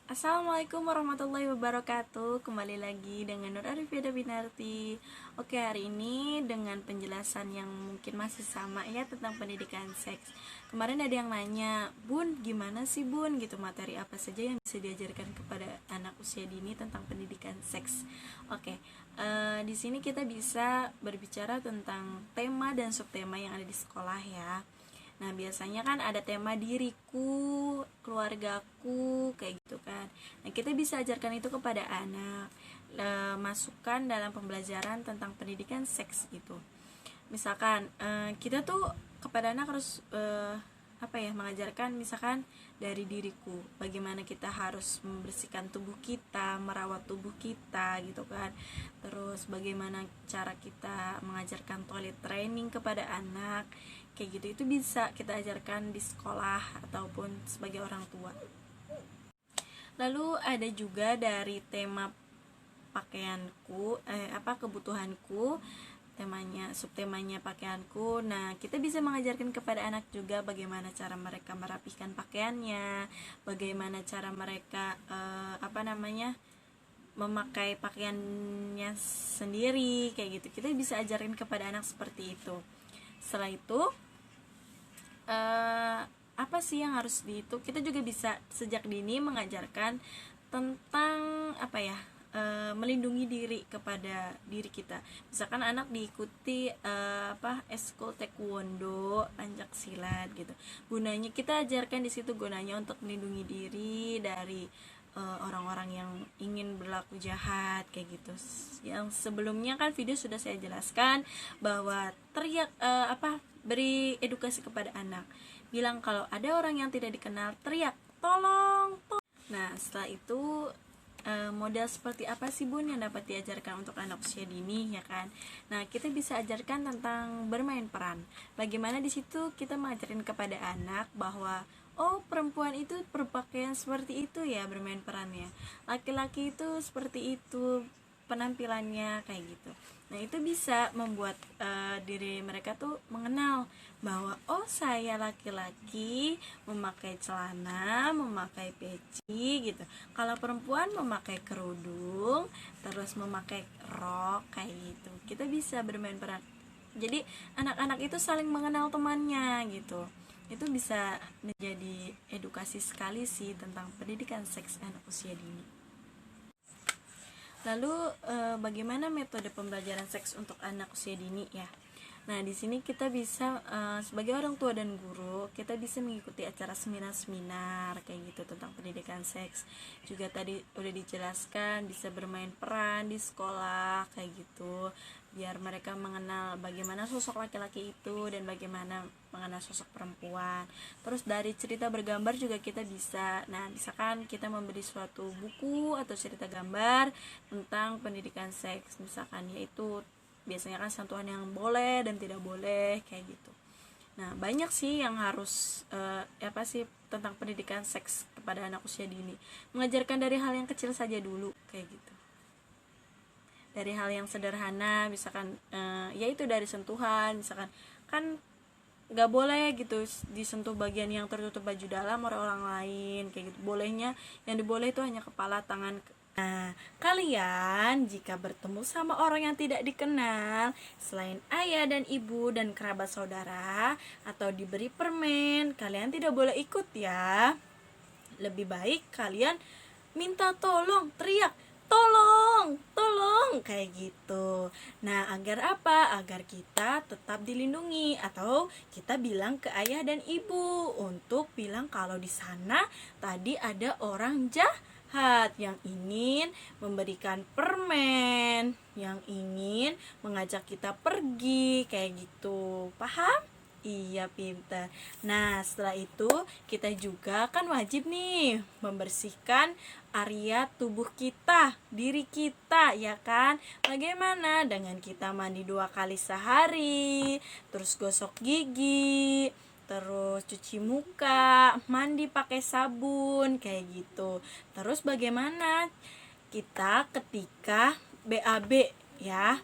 Assalamualaikum warahmatullahi wabarakatuh. Kembali lagi dengan Nur Arifida Binarti. Oke, hari ini dengan penjelasan yang mungkin masih sama ya tentang pendidikan seks. Kemarin ada yang nanya, Bun, gimana sih Bun gitu, materi apa saja yang bisa diajarkan kepada anak usia dini tentang pendidikan seks. Oke, di sini kita bisa berbicara tentang tema dan subtema yang ada di sekolah ya. Nah, biasanya kan ada tema diriku, keluargaku, kayak gitu kan. Nah, kita bisa ajarkan itu kepada anak. Masukkan dalam pembelajaran tentang pendidikan seks gitu. Misalkan kita tuh kepada anak harus mengajarkan misalkan dari diriku, bagaimana kita harus membersihkan tubuh kita, merawat tubuh kita gitu kan. Terus bagaimana cara kita mengajarkan toilet training kepada anak, kayak gitu. Itu bisa kita ajarkan di sekolah ataupun sebagai orang tua. Lalu ada juga dari tema pakaianku, kebutuhanku, temanya, subtemanya pakaianku. Nah, kita bisa mengajarkan kepada anak juga bagaimana cara mereka merapihkan pakaiannya, bagaimana cara mereka memakai pakaiannya sendiri, kayak gitu. Kita bisa ajarin kepada anak seperti itu. Setelah itu apa sih yang harus itu, kita juga bisa sejak dini mengajarkan tentang melindungi diri kepada diri kita. Misalkan anak diikuti eskul taekwondo, pencak silat gitu. Gunanya kita ajarkan di situ, gunanya untuk melindungi diri dari orang-orang yang ingin berlaku jahat kayak gitu. Yang sebelumnya kan video sudah saya jelaskan bahwa beri edukasi kepada anak. Bilang kalau ada orang yang tidak dikenal, teriak, tolong, tolong. Nah, setelah itu model seperti apa sih Bun yang dapat diajarkan untuk anak usia dini ya kan? Nah, kita bisa ajarkan tentang bermain peran. Bagaimana di situ kita mengajarkan kepada anak bahwa oh, perempuan itu berpakaian seperti itu ya bermain perannya. Laki-laki itu seperti itu penampilannya kayak gitu. Nah, itu bisa membuat diri mereka tuh mengenal bahwa oh, saya laki-laki memakai celana, memakai peci gitu. Kalau perempuan memakai kerudung, terus memakai rok kayak gitu. Kita bisa bermain peran. Jadi anak-anak itu saling mengenal temannya gitu. Itu bisa menjadi edukasi sekali sih tentang pendidikan seks anak usia dini. Lalu bagaimana metode pembelajaran seks untuk anak usia dini ya? Nah, di sini kita bisa sebagai orang tua dan guru, kita bisa mengikuti acara seminar-seminar kayak gitu tentang pendidikan seks. Juga tadi udah dijelaskan bisa bermain peran di sekolah kayak gitu, biar mereka mengenal bagaimana sosok laki-laki itu dan bagaimana mengenal sosok perempuan. Terus dari cerita bergambar juga kita bisa. Nah, misalkan kita memberi suatu buku atau cerita gambar tentang pendidikan seks, misalkan yaitu biasanya kan sentuhan yang boleh dan tidak boleh kayak gitu. Nah, banyak sih yang harus tentang pendidikan seks kepada anak usia dini. Mengajarkan dari hal yang kecil saja dulu kayak gitu. Dari hal yang sederhana, misalkan yaitu dari sentuhan, misalkan kan nggak boleh gitu disentuh bagian yang tertutup baju dalam oleh orang lain kayak gitu. Bolehnya yang diboleh itu hanya kepala, tangan. Nah, kalian jika bertemu sama orang yang tidak dikenal selain ayah dan ibu dan kerabat saudara atau diberi permen, kalian tidak boleh ikut ya. Lebih baik kalian minta tolong, teriak, tolong, tolong, kayak gitu. Nah, agar apa? Agar kita tetap dilindungi, atau kita bilang ke ayah dan ibu untuk bilang kalau di sana tadi ada orang jahat yang ingin memberikan permen, yang ingin mengajak kita pergi kayak gitu. Paham? Iya, pintar. Nah, setelah itu kita juga kan wajib nih membersihkan area tubuh kita, diri kita, ya kan? Bagaimana dengan kita mandi 2 kali sehari, terus gosok gigi, terus cuci muka, mandi pakai sabun, kayak gitu. Terus bagaimana kita ketika BAB ya?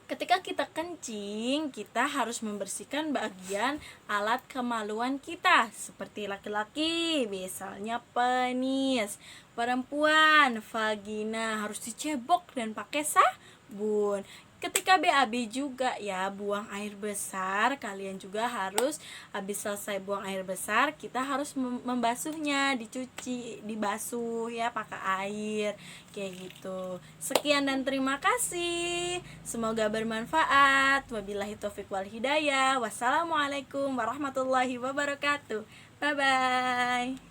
Ketika kita kencing, kita harus membersihkan bagian alat kemaluan kita. Seperti laki-laki, misalnya penis. Perempuan, vagina harus dicebok dan pakai sabun. Ketika BAB juga ya, buang air besar, kalian juga harus habis selesai buang air besar, kita harus membasuhnya, dicuci, dibasuh ya pakai air kayak gitu. Sekian dan terima kasih. Semoga bermanfaat. Wabillahi taufiq wal hidayah. Wassalamualaikum warahmatullahi wabarakatuh. Bye bye.